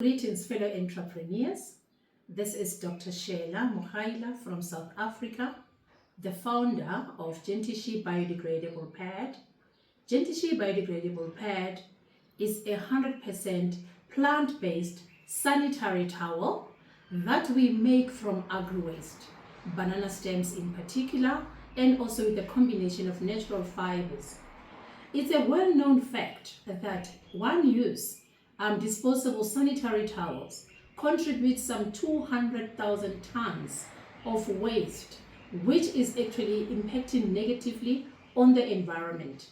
Greetings, fellow entrepreneurs. This is Dr. Sheila Mohaila from South Africa, the founder of GentiShe Biodegradable Pad. GentiShe Biodegradable Pad is a 100% plant-based sanitary towel that we make from agri-waste, banana stems in particular, and also with a combination of natural fibers. It's a well-known fact that one-use disposable sanitary towels contribute some 200,000 tons of waste, which is actually impacting negatively on the environment.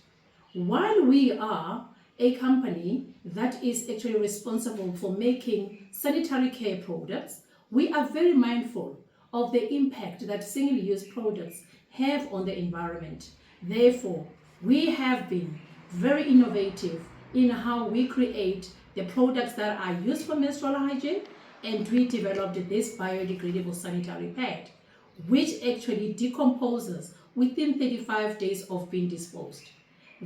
While we are a company that is actually responsible for making sanitary care products, we are very mindful of the impact that single-use products have on the environment. Therefore, we have been very innovative in how we create the products that are used for menstrual hygiene, and we developed this biodegradable sanitary pad, which actually decomposes within 35 days of being disposed.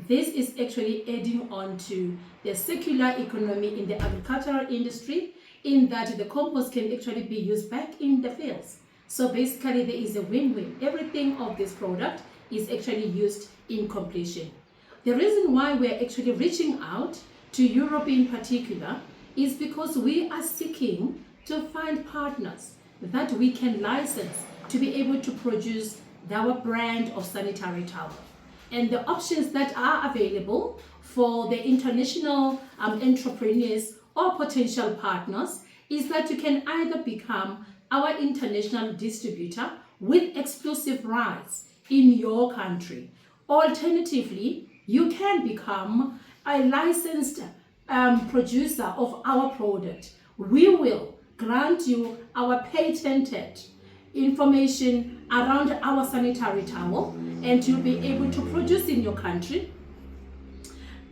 This is actually adding on to the circular economy in the agricultural industry, in that the compost can actually be used back in the fields. So basically there is a win-win. Everything of this product is actually used in completion. The reason why we're actually reaching out to Europe in particular is because we are seeking to find partners that we can license to be able to produce our brand of sanitary towel. And the options that are available for the international entrepreneurs or potential partners is that you can either become our international distributor with exclusive rights in your country. Alternatively, you can become a licensed producer of our product. We will grant you our patented information around our sanitary towel, and you'll be able to produce in your country,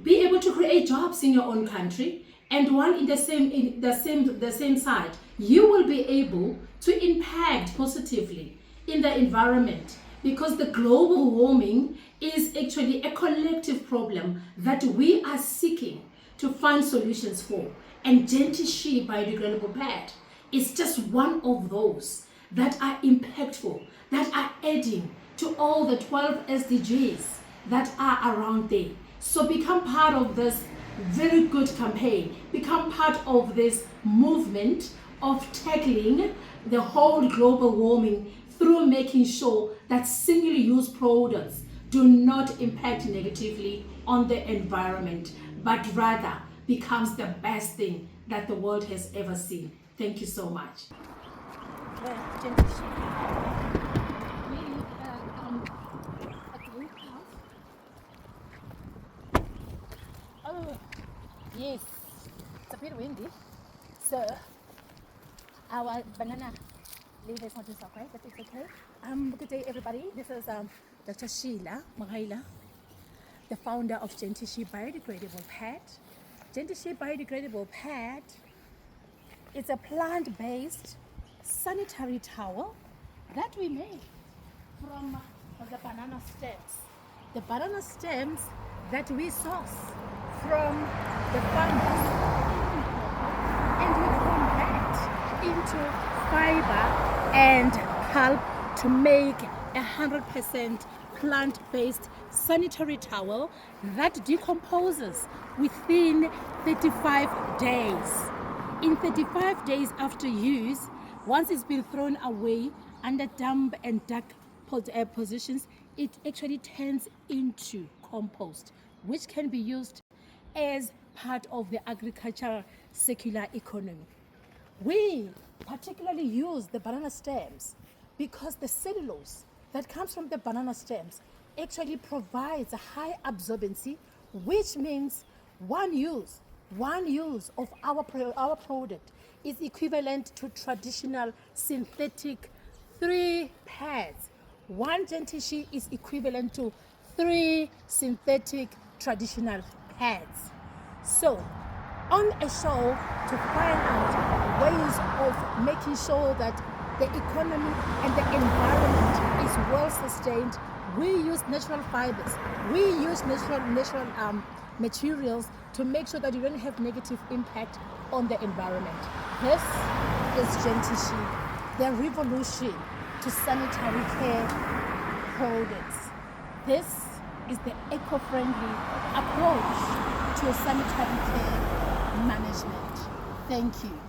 be able to create jobs in your own country, and while in the same side, you will be able to impact positively in the environment, because the global warming is actually a collective problem that we are seeking to find solutions for. And GentiShe Biodegradable Pad is just one of those that are impactful, that are adding to all the 12 SDGs that are around there. So become part of this very good campaign, become part of this movement of tackling the whole global warming through making sure that single-use products do not impact negatively on the environment, but rather becomes the best thing that the world has ever seen. Thank you so much. Oh, yes, it's a bit windy, so our banana leaf is not too soft, right? But it's okay. Good day, everybody. This is Dr. Sheila Mohaila, the founder of GentiShe Biodegradable Pad. GentiShe Biodegradable Pad is a plant-based sanitary towel that we made from the banana stems. The banana stems that we source from the farmers, and we convert into fiber and pulp to make 100% plant-based sanitary towel that decomposes within 35 days. In 35 days after use, once it's been thrown away under damp and dark positions, it actually turns into compost, which can be used as part of the agricultural circular economy. We particularly use the banana stems because the cellulose that comes from the banana stems actually provides a high absorbency, which means one use of our product is equivalent to traditional synthetic 3 pads. One GentiShe is equivalent to 3 synthetic traditional pads. So on a show to find out ways of making sure that the economy and the environment is well sustained, we use natural fibers, we use natural materials to make sure that you don't have negative impact on the environment. This is GentiShe, the revolution to sanitary care products. This is the eco-friendly approach to sanitary care management. Thank you.